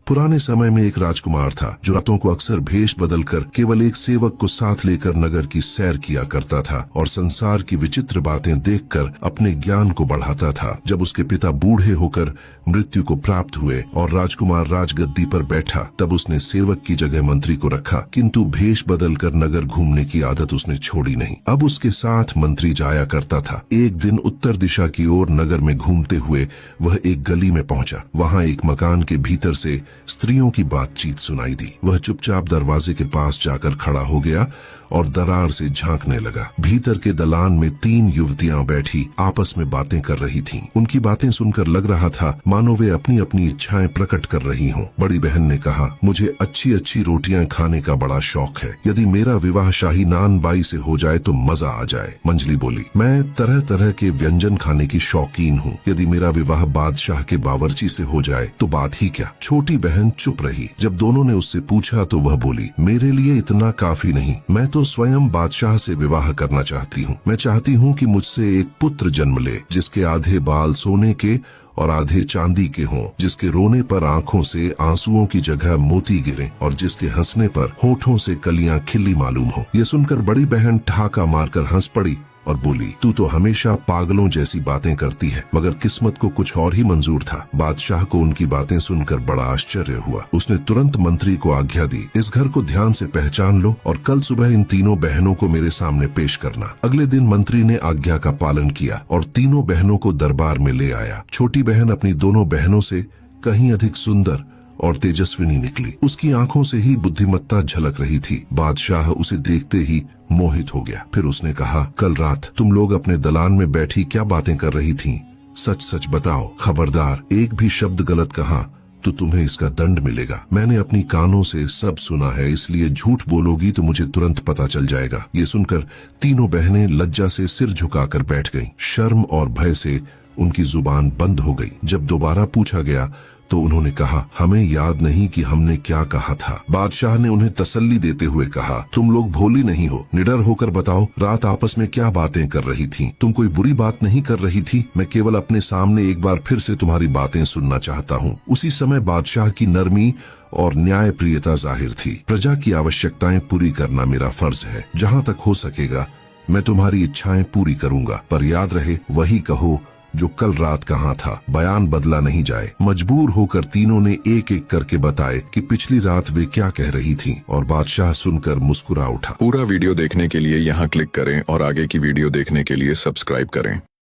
पुराने समय में एक राजकुमार था जो रातों को अक्सर भेष बदलकर केवल एक सेवक को साथ लेकर नगर की सैर किया करता था और संसार की विचित्र बातें देखकर अपने ज्ञान को बढ़ाता था। जब उसके पिता बूढ़े होकर मृत्यु को प्राप्त हुए और राजकुमार राजगद्दी पर बैठा, तब उसने सेवक की जगह मंत्री को रखा, किंतु भेष बदलकर नगर घूमने की आदत उसने छोड़ी नहीं। अब उसके साथ मंत्री जाया करता था। एक दिन उत्तर दिशा की ओर नगर में घूमते हुए वह एक गली में पहुंचा। वहां एक मकान के भीतर से स्त्रियों की बातचीत सुनाई दी। वह चुपचाप दरवाजे के पास जाकर खड़ा हो गया और दरार से झांकने लगा। भीतर के दलान में 3 युवतियां बैठी आपस में बातें कर रही थीं। उनकी बातें सुनकर लग रहा था मानो वे अपनी अपनी इच्छाएं प्रकट कर रही हों। बड़ी बहन ने कहा, मुझे अच्छी अच्छी रोटियां खाने का बड़ा शौक है। यदि मेरा विवाह शाही नान बाई से हो जाए तो मजा आ जाए। मंजली बोली, मैं तरह तरह के व्यंजन खाने की शौकीन हूँ। यदि मेरा विवाह बादशाह के बावर्ची से हो जाए तो बात ही क्या। छोटी बहन चुप रही। जब दोनों ने उससे पूछा तो वह बोली, मेरे लिए इतना काफी नहीं। मैं तो स्वयं बादशाह से विवाह करना चाहती हूँ। मैं चाहती हूँ कि मुझसे एक पुत्र जन्म ले, जिसके आधे बाल सोने के और आधे चांदी के हों, जिसके रोने पर आंखों से आंसुओं की जगह मोती गिरे और जिसके हंसने पर होठों से कलियां खिली मालूम हो। यह सुनकर बड़ी बहन ठहाका मारकर हंस पड़ी और बोली, तू तो हमेशा पागलों जैसी बातें करती है। मगर किस्मत को कुछ और ही मंजूर था। बादशाह को उनकी बातें सुनकर बड़ा आश्चर्य हुआ। उसने तुरंत मंत्री को आज्ञा दी, इस घर को ध्यान से पहचान लो और कल सुबह इन तीनों बहनों को मेरे सामने पेश करना। अगले दिन मंत्री ने आज्ञा का पालन किया और तीनों बहनों को दरबार में ले आया। छोटी बहन अपनी दोनों बहनों से कहीं अधिक सुंदर और तेजस्विनी निकली। उसकी आंखों से ही बुद्धिमत्ता झलक रही थी। बादशाह उसे देखते ही मोहित हो गया। फिर उसने कहा, कल रात तुम लोग अपने दलान में बैठी क्या बातें कर रही थीं? सच सच बताओ। खबरदार, एक भी शब्द गलत कहा तो तुम्हें इसका दंड मिलेगा। मैंने अपनी कानों से सब सुना है, इसलिए झूठ बोलोगी तो मुझे तुरंत पता चल जाएगा। ये सुनकर तीनों बहनें लज्जा से सिर झुकाकर बैठ गईं। शर्म और भय से उनकी जुबान बंद हो गई। जब दोबारा पूछा गया तो उन्होंने कहा, हमें याद नहीं कि हमने क्या कहा था। बादशाह ने उन्हें तसल्ली देते हुए कहा, तुम लोग भोली नहीं हो। निडर होकर बताओ, रात आपस में क्या बातें कर रही थीं? तुम कोई बुरी बात नहीं कर रही थी। मैं केवल अपने सामने एक बार फिर से तुम्हारी बातें सुनना चाहता हूँ। उसी समय बादशाह की नरमी और न्याय प्रियता जाहिर थी। प्रजा की आवश्यकताएं पूरी करना मेरा फर्ज है। जहाँ तक हो सकेगा मैं तुम्हारी इच्छाएं पूरी करूंगा, पर याद रहे वही कहो जो कल रात कहा था। बयान बदला नहीं जाए। मजबूर होकर तीनों ने एक एक करके बताए कि पिछली रात वे क्या कह रही थीं और बादशाह सुनकर मुस्कुरा उठा। पूरा वीडियो देखने के लिए यहाँ क्लिक करें और आगे की वीडियो देखने के लिए सब्सक्राइब करें।